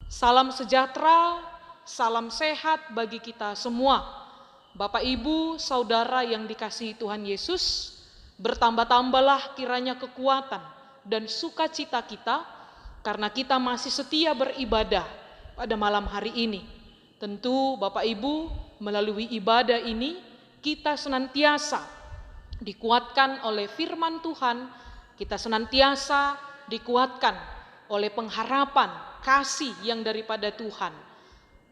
Salam sejahtera, salam sehat bagi kita semua. Bapak, Ibu, Saudara yang dikasihi Tuhan Yesus, bertambah-tambahlah kiranya kekuatan dan sukacita kita karena kita masih setia beribadah pada malam hari ini. Tentu Bapak Ibu, melalui ibadah ini kita senantiasa dikuatkan oleh firman Tuhan, kita senantiasa dikuatkan oleh pengharapan kasih yang daripada Tuhan.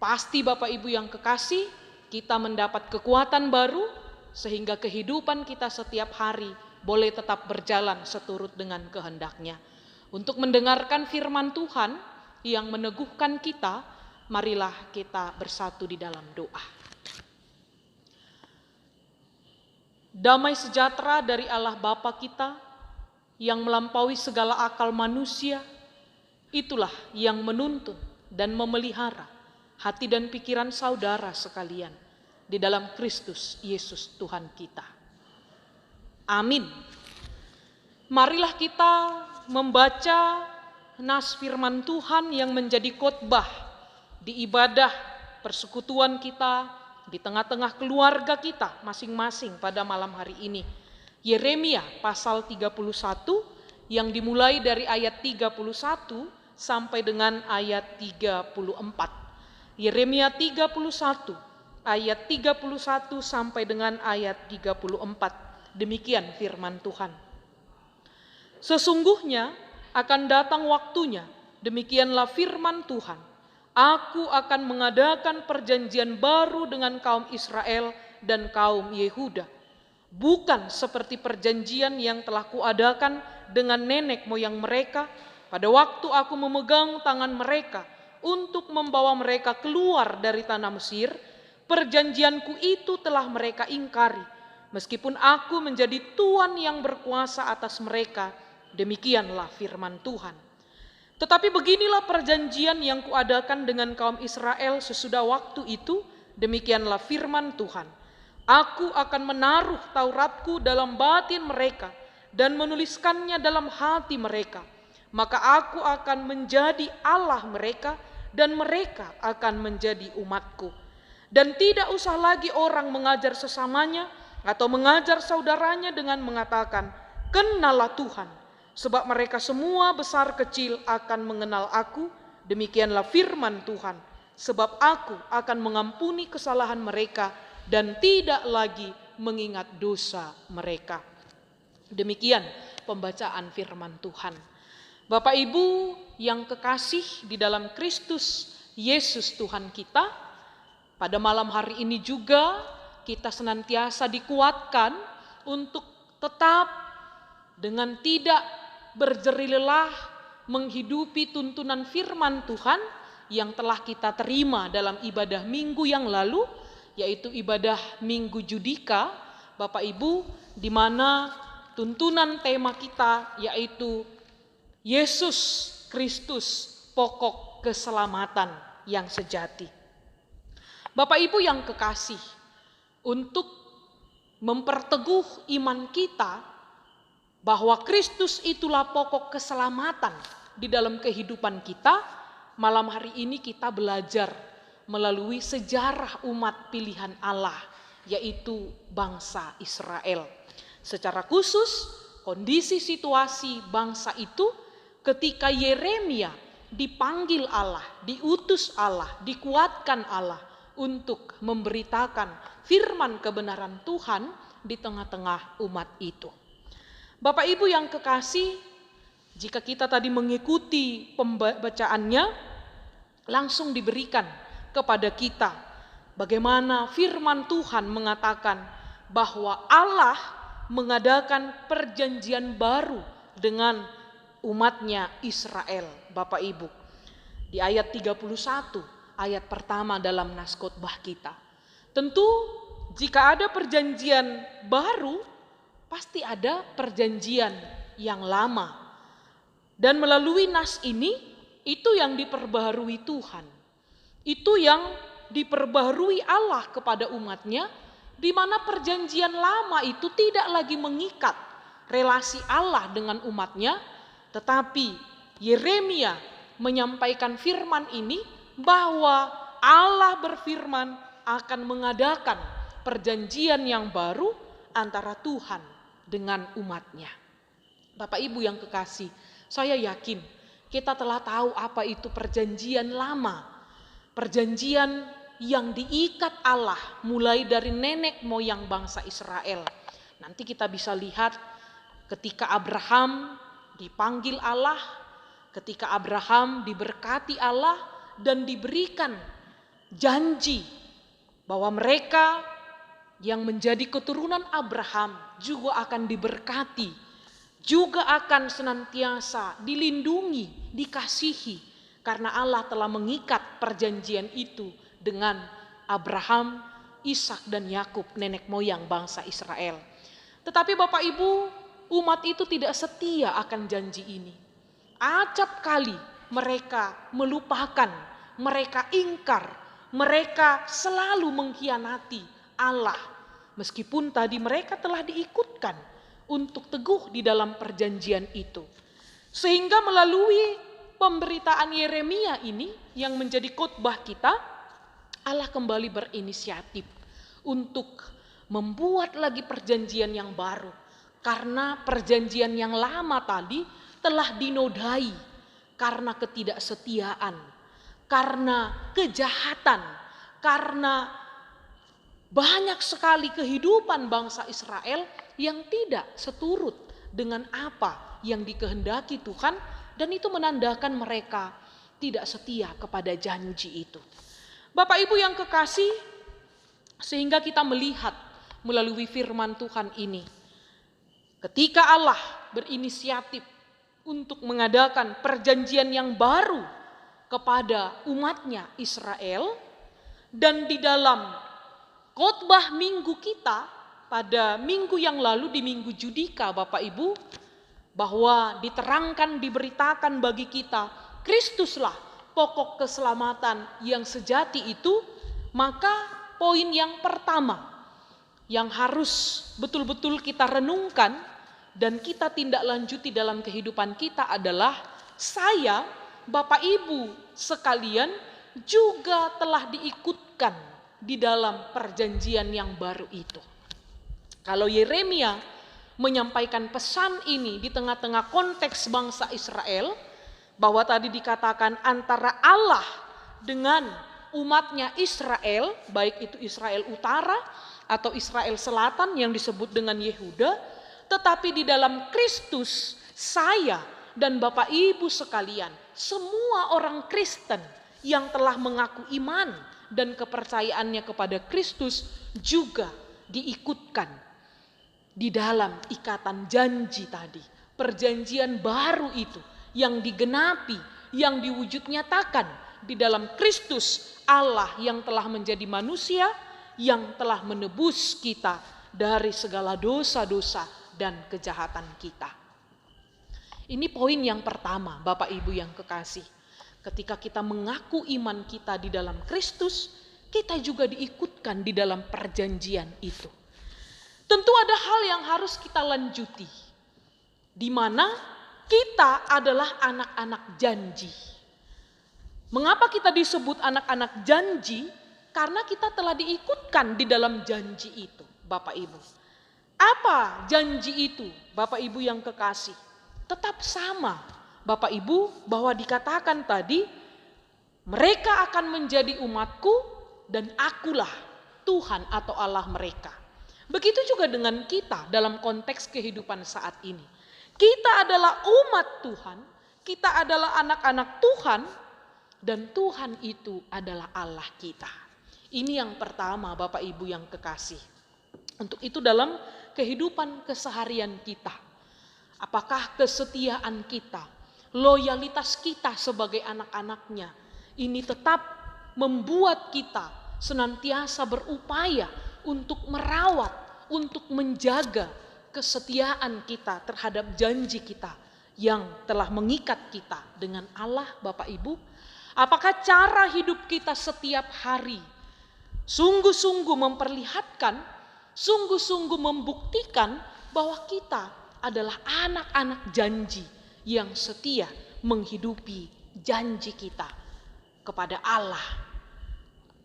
Pasti Bapak Ibu yang kekasih, kita mendapat kekuatan baru sehingga kehidupan kita setiap hari boleh tetap berjalan seturut dengan kehendak-Nya. Untuk mendengarkan firman Tuhan yang meneguhkan kita, marilah kita bersatu di dalam doa. Damai sejahtera dari Allah Bapa kita yang melampaui segala akal manusia, itulah yang menuntun dan memelihara hati dan pikiran saudara sekalian di dalam Kristus Yesus Tuhan kita. Amin. Marilah kita membaca nas firman Tuhan yang menjadi khotbah di ibadah persekutuan kita, di tengah-tengah keluarga kita masing-masing pada malam hari ini. Yeremia pasal 31 yang dimulai dari ayat 31 sampai dengan ayat 34. Yeremia 31 ayat 31 sampai dengan ayat 34. Demikian firman Tuhan. Sesungguhnya akan datang waktunya, demikianlah firman Tuhan, aku akan mengadakan perjanjian baru dengan kaum Israel dan kaum Yehuda, bukan seperti perjanjian yang telah kuadakan dengan nenek moyang mereka pada waktu aku memegang tangan mereka untuk membawa mereka keluar dari tanah Mesir. Perjanjianku itu telah mereka ingkari, meskipun aku menjadi Tuhan yang berkuasa atas mereka. Demikianlah firman Tuhan. Tetapi beginilah perjanjian yang kuadakan dengan kaum Israel sesudah waktu itu. Demikianlah firman Tuhan. Aku akan menaruh Tauratku dalam batin mereka dan menuliskannya dalam hati mereka. Maka aku akan menjadi Allah mereka dan mereka akan menjadi umatku. Dan tidak usah lagi orang mengajar sesamanya atau mengajar saudaranya dengan mengatakan, kenallah Tuhan, sebab mereka semua besar kecil akan mengenal aku. Demikianlah firman Tuhan, sebab aku akan mengampuni kesalahan mereka dan tidak lagi mengingat dosa mereka. Demikian pembacaan firman Tuhan. Bapak Ibu yang kekasih di dalam Kristus Yesus Tuhan kita, pada malam hari ini juga kita senantiasa dikuatkan untuk tetap dengan tidak berjerih lelah menghidupi tuntunan firman Tuhan yang telah kita terima dalam ibadah minggu yang lalu, yaitu ibadah Minggu Judika, Bapak Ibu, di mana tuntunan tema kita yaitu Yesus Kristus, pokok keselamatan yang sejati. Bapak Ibu yang kekasih, untuk memperteguh iman kita bahwa Kristus itulah pokok keselamatan di dalam kehidupan kita, malam hari ini kita belajar melalui sejarah umat pilihan Allah, yaitu bangsa Israel. Secara khusus, kondisi situasi bangsa itu ketika Yeremia dipanggil Allah, diutus Allah, dikuatkan Allah untuk memberitakan firman kebenaran Tuhan di tengah-tengah umat itu. Bapak Ibu yang kekasih, jika kita tadi mengikuti pembacaannya, langsung diberikan kepada kita bagaimana firman Tuhan mengatakan bahwa Allah mengadakan perjanjian baru dengan umatnya Israel, Bapak Ibu. Di ayat 31, ayat pertama dalam nas khotbah kita. Tentu jika ada perjanjian baru, pasti ada perjanjian yang lama. Dan melalui nas ini, itu yang diperbaharui Tuhan. Itu yang diperbaharui Allah kepada umatnya, di mana perjanjian lama itu tidak lagi mengikat relasi Allah dengan umatnya, tetapi Yeremia menyampaikan firman ini bahwa Allah berfirman akan mengadakan perjanjian yang baru antara Tuhan dengan umatnya. Bapak Ibu yang kekasih, saya yakin kita telah tahu apa itu perjanjian lama. Perjanjian yang diikat Allah mulai dari nenek moyang bangsa Israel. Nanti kita bisa lihat ketika Abraham dipanggil Allah, ketika Abraham diberkati Allah dan diberikan janji bahwa mereka yang menjadi keturunan Abraham juga akan diberkati, juga akan senantiasa dilindungi, dikasihi, karena Allah telah mengikat perjanjian itu dengan Abraham, Ishak dan Yakub, nenek moyang bangsa Israel. Tetapi Bapak Ibu, umat itu tidak setia akan janji ini. Acap kali mereka melupakan, mereka ingkar, mereka selalu mengkhianati Allah. Meskipun tadi mereka telah diikutkan untuk teguh di dalam perjanjian itu. Sehingga melalui pemberitaan Yeremia ini yang menjadi khotbah kita, Allah kembali berinisiatif untuk membuat lagi perjanjian yang baru. Karena perjanjian yang lama tadi telah dinodai karena ketidaksetiaan, karena kejahatan, karena banyak sekali kehidupan bangsa Israel yang tidak seturut dengan apa yang dikehendaki Tuhan, dan itu menandakan mereka tidak setia kepada janji itu. Bapak Ibu yang kekasih, sehingga kita melihat melalui firman Tuhan ini, ketika Allah berinisiatif untuk mengadakan perjanjian yang baru kepada umatnya Israel, dan di dalam khotbah minggu kita pada minggu yang lalu di Minggu Judika Bapak Ibu, bahwa diterangkan, diberitakan bagi kita Kristuslah pokok keselamatan yang sejati itu, maka poin yang pertama yang harus betul-betul kita renungkan dan kita tindak lanjuti dalam kehidupan kita adalah saya, Bapak Ibu sekalian juga telah diikutkan di dalam perjanjian yang baru itu. Kalau Yeremia menyampaikan pesan ini di tengah-tengah konteks bangsa Israel, bahwa tadi dikatakan antara Allah dengan umatnya Israel, baik itu Israel Utara atau Israel Selatan yang disebut dengan Yehuda, tetapi di dalam Kristus saya dan Bapak Ibu sekalian, semua orang Kristen yang telah mengaku iman dan kepercayaannya kepada Kristus juga diikutkan di dalam ikatan janji tadi, perjanjian baru itu yang digenapi, yang diwujud nyatakan di dalam Kristus Allah yang telah menjadi manusia, yang telah menebus kita dari segala dosa-dosa dan kejahatan kita. Ini poin yang pertama, Bapak Ibu yang kekasih. Ketika kita mengaku iman kita di dalam Kristus, kita juga diikutkan di dalam perjanjian itu. Tentu ada hal yang harus kita lanjuti, di mana kita adalah anak-anak janji. Mengapa kita disebut anak-anak janji? Karena kita telah diikutkan di dalam janji itu, Bapak Ibu. Apa janji itu, Bapak Ibu yang kekasih? Tetap sama, Bapak Ibu, bahwa dikatakan tadi, mereka akan menjadi umatku dan akulah Tuhan atau Allah mereka. Begitu juga dengan kita dalam konteks kehidupan saat ini. Kita adalah umat Tuhan, kita adalah anak-anak Tuhan, dan Tuhan itu adalah Allah kita. Ini yang pertama, Bapak Ibu yang kekasih. Untuk itu dalam kehidupan keseharian kita, apakah kesetiaan kita, loyalitas kita sebagai anak-anaknya, ini tetap membuat kita senantiasa berupaya untuk merawat, untuk menjaga kesetiaan kita terhadap janji kita yang telah mengikat kita dengan Allah, Bapak Ibu. Apakah cara hidup kita setiap hari sungguh-sungguh memperlihatkan, sungguh-sungguh membuktikan bahwa kita adalah anak-anak janji yang setia menghidupi janji kita kepada Allah.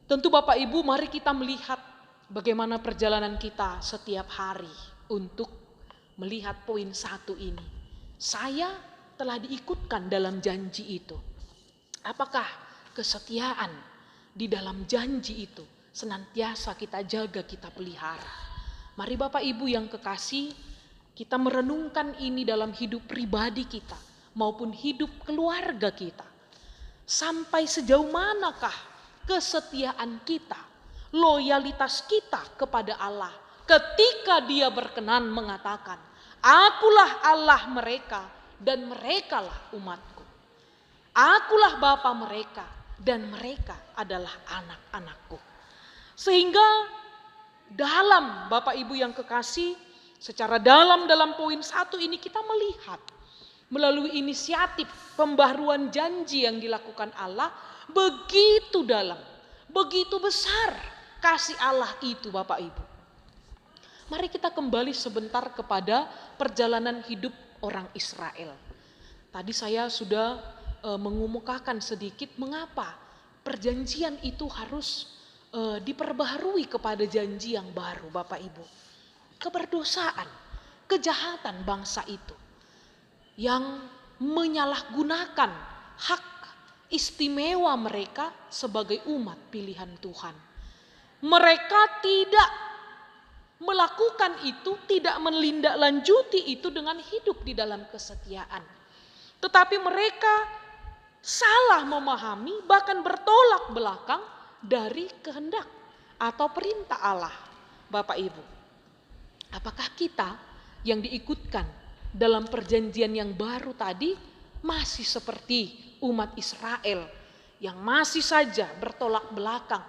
Tentu Bapak Ibu, mari kita melihat bagaimana perjalanan kita setiap hari untuk melihat poin 1 ini. Saya telah diikutkan dalam janji itu. Apakah kesetiaan di dalam janji itu senantiasa kita jaga, kita pelihara? Mari Bapak Ibu yang kekasih, kita merenungkan ini dalam hidup pribadi kita maupun hidup keluarga kita. Sampai sejauh manakah kesetiaan kita, loyalitas kita kepada Allah ketika Dia berkenan mengatakan, "Akulah Allah mereka dan merekalah umatku. Akulah Bapa mereka dan mereka adalah anak-anakku." Sehingga dalam Bapak Ibu yang kekasih, secara dalam poin 1 ini kita melihat melalui inisiatif pembaharuan janji yang dilakukan Allah, begitu dalam, begitu besar kasih Allah itu Bapak Ibu. Mari kita kembali sebentar kepada perjalanan hidup orang Israel. Tadi saya sudah mengemukakan sedikit mengapa perjanjian itu harus diperbaharui kepada janji yang baru Bapak Ibu. Keberdosaan, kejahatan bangsa itu yang menyalahgunakan hak istimewa mereka sebagai umat pilihan Tuhan. Mereka tidak melakukan itu, tidak menindaklanjuti itu dengan hidup di dalam kesetiaan. Tetapi mereka salah memahami, bahkan bertolak belakang dari kehendak atau perintah Allah. Bapak Ibu, apakah kita yang diikutkan dalam perjanjian yang baru tadi masih seperti umat Israel yang masih saja bertolak belakang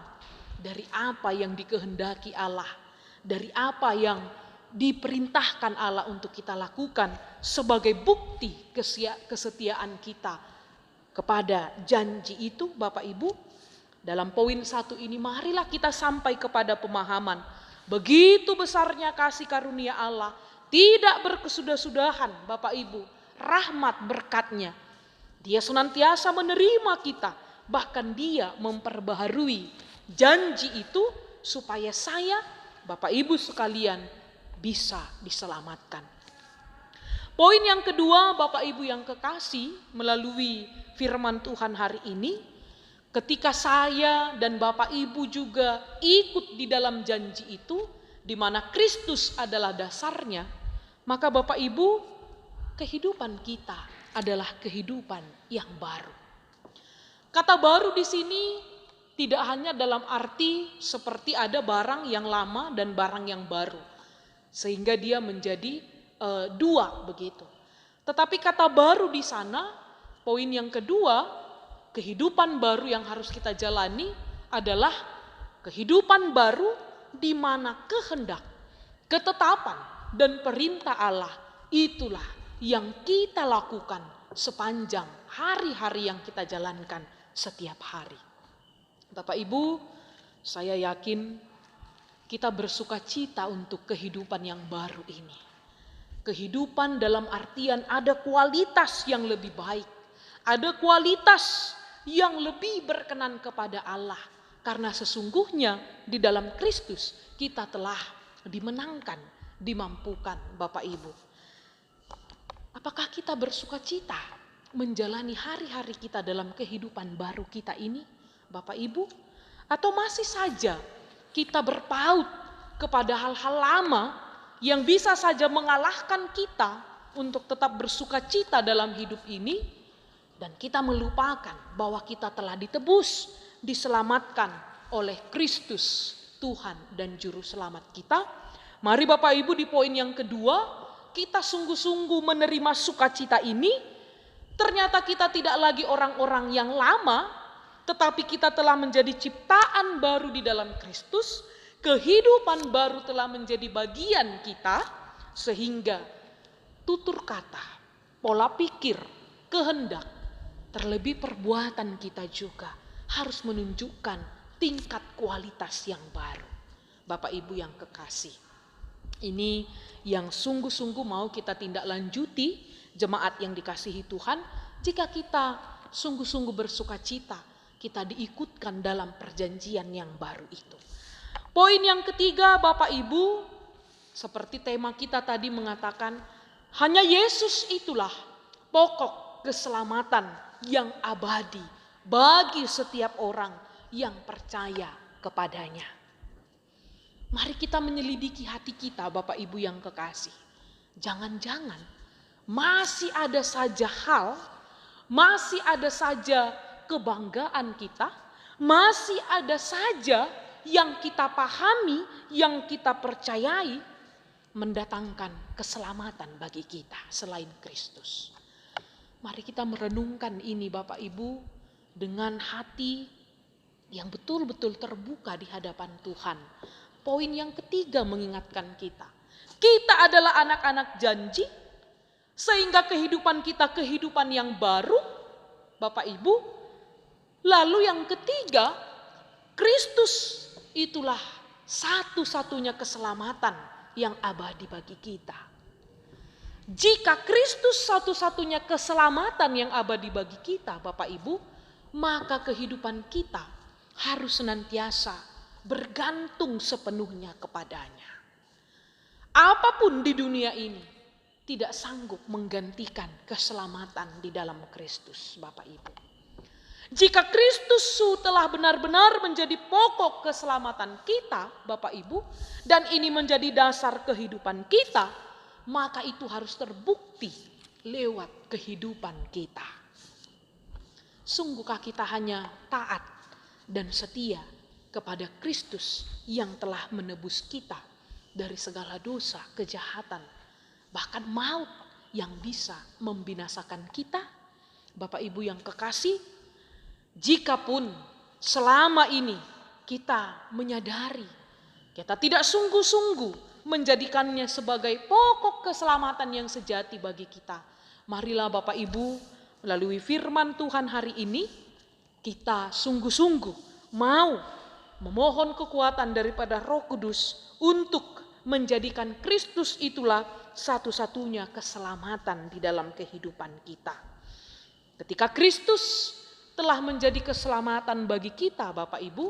dari apa yang dikehendaki Allah, dari apa yang diperintahkan Allah untuk kita lakukan sebagai bukti kesetiaan kita kepada janji itu Bapak Ibu? Dalam poin 1 ini marilah kita sampai kepada pemahaman begitu besarnya kasih karunia Allah, tidak berkesudah-sudahan Bapak Ibu, rahmat berkatnya. Dia senantiasa menerima kita, bahkan Dia memperbaharui janji itu supaya saya, Bapak Ibu sekalian, bisa diselamatkan. Poin yang kedua Bapak Ibu yang kekasih, melalui firman Tuhan hari ini, ketika saya dan Bapak Ibu juga ikut di dalam janji itu, di mana Kristus adalah dasarnya, maka Bapak Ibu, kehidupan kita adalah kehidupan yang baru. Kata baru di sini tidak hanya dalam arti seperti ada barang yang lama dan barang yang baru, sehingga dia menjadi dua begitu. Tetapi kata baru di sana, poin yang kedua, kehidupan baru yang harus kita jalani adalah kehidupan baru di mana kehendak, ketetapan, dan perintah Allah itulah yang kita lakukan sepanjang hari-hari yang kita jalankan setiap hari. Bapak Ibu, saya yakin kita bersuka cita untuk kehidupan yang baru ini. Kehidupan dalam artian ada kualitas yang lebih baik, ada kualitas yang lebih berkenan kepada Allah. Karena sesungguhnya di dalam Kristus kita telah dimenangkan, dimampukan Bapak Ibu. Apakah kita bersuka cita menjalani hari-hari kita dalam kehidupan baru kita ini Bapak Ibu? Atau masih saja kita berpaut kepada hal-hal lama yang bisa saja mengalahkan kita untuk tetap bersuka cita dalam hidup ini, dan kita melupakan bahwa kita telah ditebus, diselamatkan oleh Kristus Tuhan dan Juru Selamat kita. Mari Bapak Ibu di poin yang kedua, kita sungguh-sungguh menerima sukacita ini. Ternyata kita tidak lagi orang-orang yang lama, tetapi kita telah menjadi ciptaan baru di dalam Kristus. Kehidupan baru telah menjadi bagian kita, sehingga tutur kata, pola pikir, kehendak, terlebih perbuatan kita juga harus menunjukkan tingkat kualitas yang baru. Bapak Ibu yang kekasih, ini yang sungguh-sungguh mau kita tindak lanjuti, jemaat yang dikasihi Tuhan, jika kita sungguh-sungguh bersuka cita kita diikutkan dalam perjanjian yang baru itu. Poin yang ketiga, Bapak Ibu, seperti tema kita tadi mengatakan, hanya Yesus itulah pokok keselamatan yang abadi bagi setiap orang yang percaya kepadanya. Mari kita menyelidiki hati kita, Bapak Ibu yang kekasih. Jangan-jangan masih ada saja hal, masih ada saja kebanggaan kita, masih ada saja yang kita pahami, yang kita percayai mendatangkan keselamatan bagi kita selain Kristus. Mari kita merenungkan ini Bapak Ibu dengan hati yang betul-betul terbuka di hadapan Tuhan. Poin yang ketiga mengingatkan kita. Kita adalah anak-anak janji, sehingga kehidupan kita kehidupan yang baru, Bapak Ibu. Lalu yang ketiga, Kristus itulah satu-satunya keselamatan yang abadi bagi kita. Jika Kristus satu-satunya keselamatan yang abadi bagi kita, Bapak Ibu, maka kehidupan kita harus senantiasa bergantung sepenuhnya kepadanya. Apapun di dunia ini tidak sanggup menggantikan keselamatan di dalam Kristus, Bapak Ibu. Jika Kristus telah benar-benar menjadi pokok keselamatan kita, Bapak Ibu, dan ini menjadi dasar kehidupan kita, maka itu harus terbukti lewat kehidupan kita. Sungguhkah kita hanya taat dan setia kepada Kristus yang telah menebus kita dari segala dosa, kejahatan, bahkan maut yang bisa membinasakan kita? Bapak Ibu yang kekasih, jikapun selama ini kita menyadari, kita tidak sungguh-sungguh menjadikannya sebagai pokok keselamatan yang sejati bagi kita, marilah Bapak Ibu melalui firman Tuhan hari ini, kita sungguh-sungguh mau memohon kekuatan daripada Roh Kudus untuk menjadikan Kristus itulah satu-satunya keselamatan di dalam kehidupan kita. Ketika Kristus telah menjadi keselamatan bagi kita, Bapak Ibu,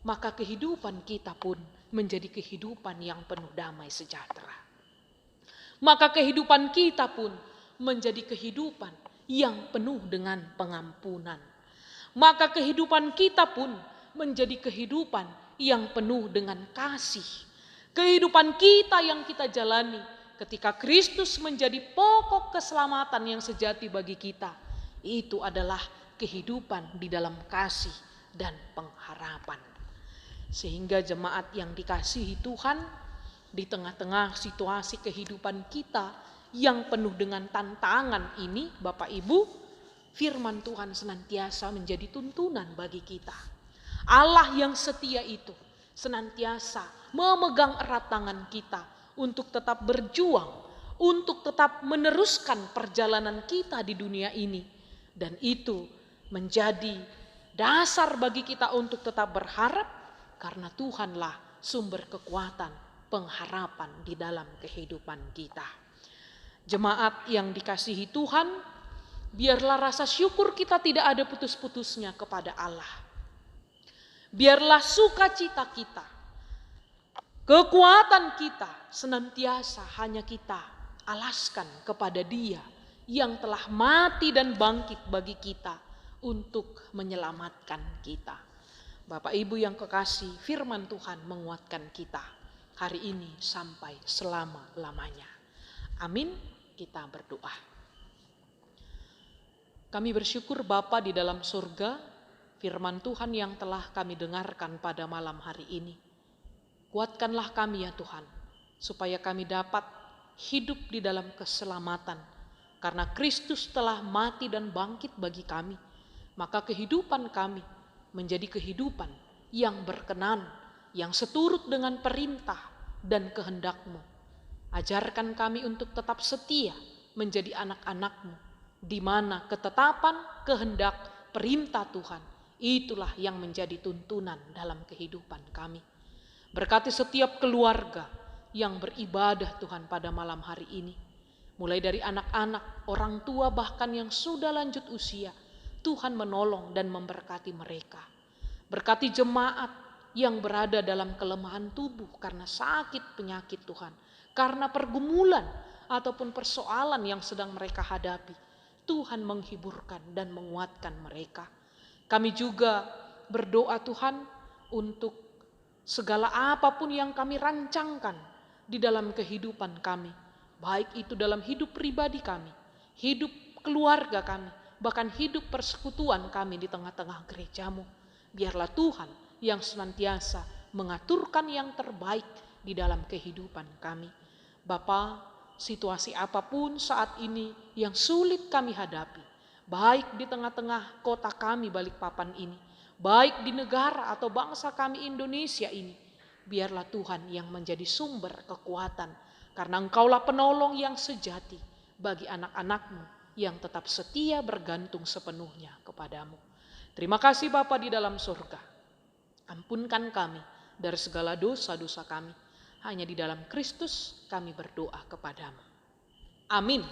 maka kehidupan kita pun menjadi kehidupan yang penuh damai sejahtera. Maka kehidupan kita pun menjadi kehidupan yang penuh dengan pengampunan. Maka kehidupan kita pun menjadi kehidupan yang penuh dengan kasih. Kehidupan kita yang kita jalani ketika Kristus menjadi pokok keselamatan yang sejati bagi kita, itu adalah kehidupan di dalam kasih dan pengharapan. Sehingga jemaat yang dikasihi Tuhan, di tengah-tengah situasi kehidupan kita yang penuh dengan tantangan ini, Bapak Ibu, firman Tuhan senantiasa menjadi tuntunan bagi kita. Allah yang setia itu senantiasa memegang erat tangan kita untuk tetap berjuang, untuk tetap meneruskan perjalanan kita di dunia ini. Dan itu menjadi dasar bagi kita untuk tetap berharap, karena Tuhanlah sumber kekuatan, pengharapan di dalam kehidupan kita. Jemaat yang dikasihi Tuhan, biarlah rasa syukur kita tidak ada putus-putusnya kepada Allah. Biarlah sukacita kita, kekuatan kita senantiasa hanya kita alaskan kepada Dia yang telah mati dan bangkit bagi kita untuk menyelamatkan kita. Bapak Ibu yang kekasih, firman Tuhan menguatkan kita hari ini sampai selama-lamanya. Amin. Kita berdoa. Kami bersyukur Bapa di dalam surga, firman Tuhan yang telah kami dengarkan pada malam hari ini. Kuatkanlah kami ya Tuhan, supaya kami dapat hidup di dalam keselamatan. Karena Kristus telah mati dan bangkit bagi kami, maka kehidupan kami menjadi kehidupan yang berkenan, yang seturut dengan perintah dan kehendak-Mu. Ajarkan kami untuk tetap setia menjadi anak-anak-Mu, di mana ketetapan, kehendak, perintah Tuhan, itulah yang menjadi tuntunan dalam kehidupan kami. Berkati setiap keluarga yang beribadah Tuhan pada malam hari ini. Mulai dari anak-anak, orang tua bahkan yang sudah lanjut usia. Tuhan menolong dan memberkati mereka. Berkati jemaat yang berada dalam kelemahan tubuh karena sakit penyakit Tuhan, karena pergumulan ataupun persoalan yang sedang mereka hadapi. Tuhan menghiburkan dan menguatkan mereka. Kami juga berdoa Tuhan untuk segala apapun yang kami rancangkan di dalam kehidupan kami, baik itu dalam hidup pribadi kami, hidup keluarga kami, bahkan hidup persekutuan kami di tengah-tengah gerejamu. Biarlah Tuhan yang senantiasa mengaturkan yang terbaik di dalam kehidupan kami. Bapa, situasi apapun saat ini yang sulit kami hadapi, baik di tengah-tengah kota kami Balikpapan ini, baik di negara atau bangsa kami Indonesia ini, biarlah Tuhan yang menjadi sumber kekuatan, karena Engkaulah penolong yang sejati bagi anak-anak-Mu yang tetap setia bergantung sepenuhnya kepadamu. Terima kasih Bapa di dalam surga. Ampunkan kami dari segala dosa-dosa kami. Hanya di dalam Kristus kami berdoa kepadamu. Amin.